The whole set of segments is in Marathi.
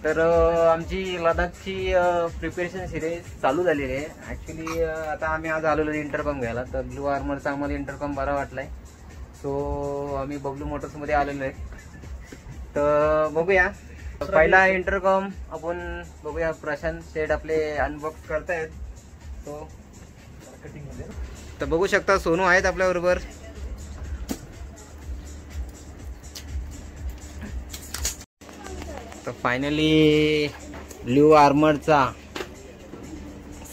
तर आमची लडाखची प्रिपरेशन सिरीज चालू झालेली आहे. ॲक्च्युली आता आम्ही आज आलेलो इंटरकॉम घ्यायला, तर ब्लू आर्मरचा आम्हाला इंटरकॉम बरा वाटलाय. सो आम्ही बबलू मोटर्समध्ये आलेलो आहे. तर बघूया पहिला इंटरकॉम आपण बघूया. प्रशांत शेठ आपले अनबॉक्स करतायत. तर बघू शकता सोनू आहेत आपल्याबरोबर. तर फायनली ब्लू आर्मरचा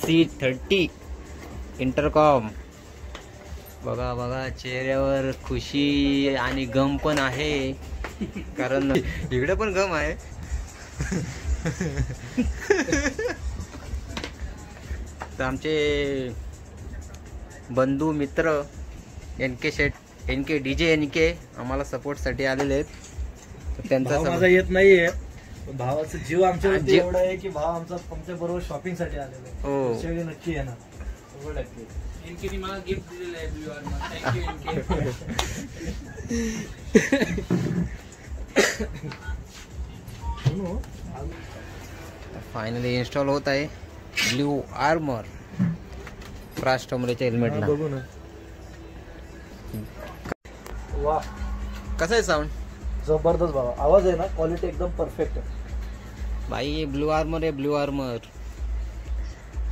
C30 इंटरकॉम बघा बघा, चेहऱ्यावर खुशी आणि गम पण आहे, कारण इकडे पण गम आहे. तर आमचे बंधू मित्र NK शेठ, NK DJ NK आम्हाला सपोर्टसाठी आलेले आहेत. त्यांचा माझा येत नाहीये, भावाचा जीव आमच्या एवढा आहे की भाव आमच्या बरोबर शॉपिंग साठी आलेला आहे. हो शेवटी नक्की येणार 100%. एनकेने मला गिफ्ट दिलेलं आहे Blue Armor. Thank you NK. Finally install होत आहे ब्लू आर्मर फ्रास्टोमरेच्या हेल्मेटला. बघू ना. वा, कसं आहे साऊंड? जबरदस्त भावा, आवाज आहे ना, क्वालिटी एकदम परफेक्ट आहे भाई. ब्लू आर्मर आहे, ब्लू आर्मर.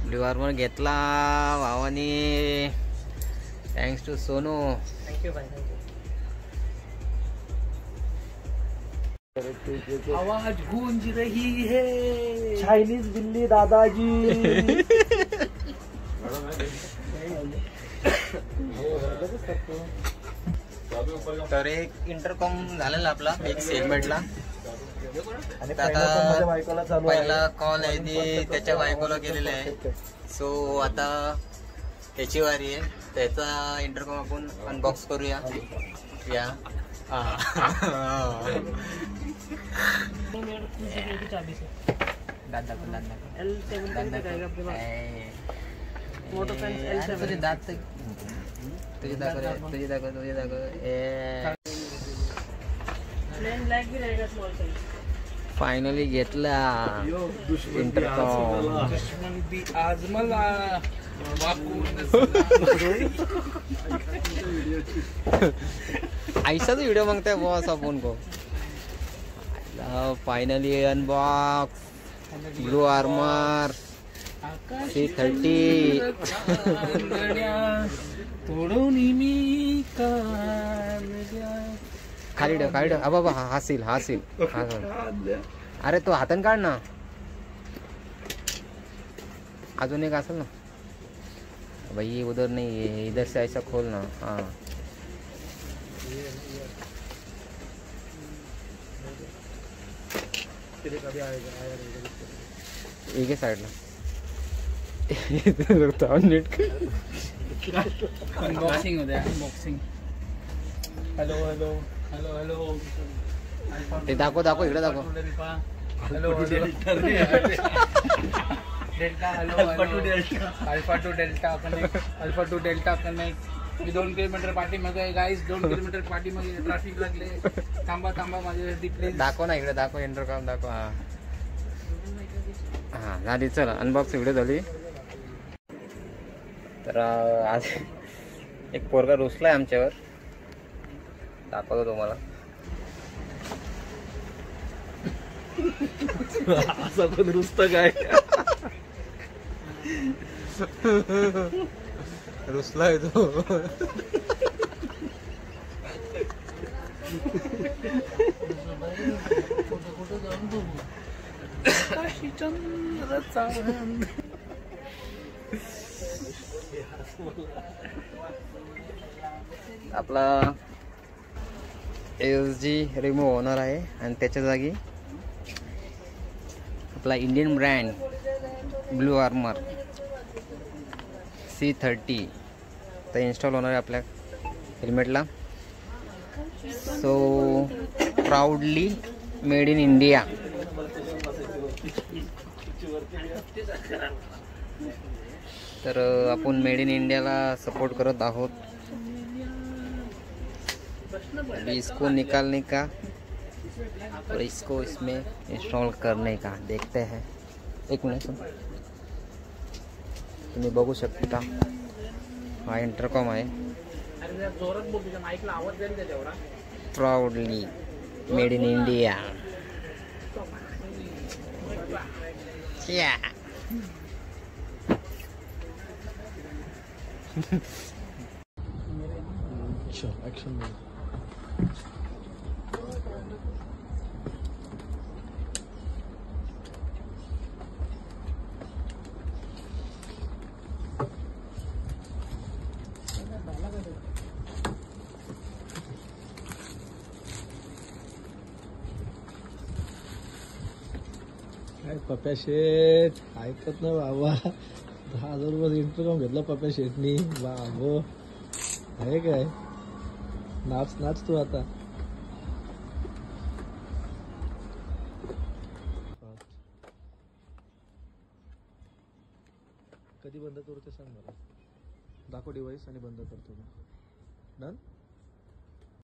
ब्लू आर्मर घेतला भावाने, थँक्स टू सोनू. थँक्यू भाई. आवाज गूंज रही है, चायनीज बिल्ली दादाजी. तर एक इंटरकॉम झालेला आपला एक सेगमेंटला. आणि आता बायकोला चालू आहे. पहिला कॉल आहे ते त्याच्या बायकोला केलेला आहे. सो आता त्याची वारी आहे, त्याचा इंटरकॉम आपण अनबॉक्स करूया. या फायनली घेतला इंटरकॉम. आज मला ऐसा तो व्हिडिओ मागताय बॉस आपण को. Finally unbox blue armour C30. खाली ठेव, खाली ठेव. बाबा हासील हासील. अरे तो हातान काढ ना, अजून एक असेल ना भाई. उधर नहीं है, इधर से ऐसा खोल ना. हाँ एक साइडला नीट अनबॉक्सिंग होते. Unboxing. Hello hello hello hello. ते दाखव दाखव, इकडे दाखव. Hello delta. Hello alpha to delta connect. Alpha to delta connect. मी 2 किलोमीटर पाठीमागे आहे गाईज. 2 किलोमीटर पाठीमागे ट्रॅफिक लागले. थांबा थांबा माझ्यासाठी प्लीज. दाखव ना, इकडे दाखव. इंटरकॉम दाखव. हा झाली. चला अनबॉक्स व्हिडिओ झाली. तर आज एक पोरगा रुसलाय आमच्यावर, दाखवतो तुम्हाला. असं पण रुसत काय? रुसलाय तो. आपला LG रिमूव्ह होणार आहे आणि त्याच्या जागी आपला Indian brand blue armour C30 तर इन्स्टॉल होणार आहे आपल्या हेल्मेटला. So proudly made in India. तर आपण मेड इन इंडियाला सपोर्ट करत आहोत. अभी इसको निकालने का और इसको इसमें इंस्टॉल करने का देखते हैं. एक मिनिट तुम्ही बघू शकता हा इंटरकॉम आहे. अरे जरा जोरात बोल, तुझ्या माईकला आवाज जाईल त्याच्या एवढा. Proudly made in India. Action काय पप्या शेठ ऐकत ना बाबा. 10,000 रुपये इंटरकॉम घेतला पप्या शेठनी. बाबो आहे काय. नाच नाच तू आता. कधी बंद करू ते सांग मला. दाखव डिवाइस आणि बंद करतो. डन.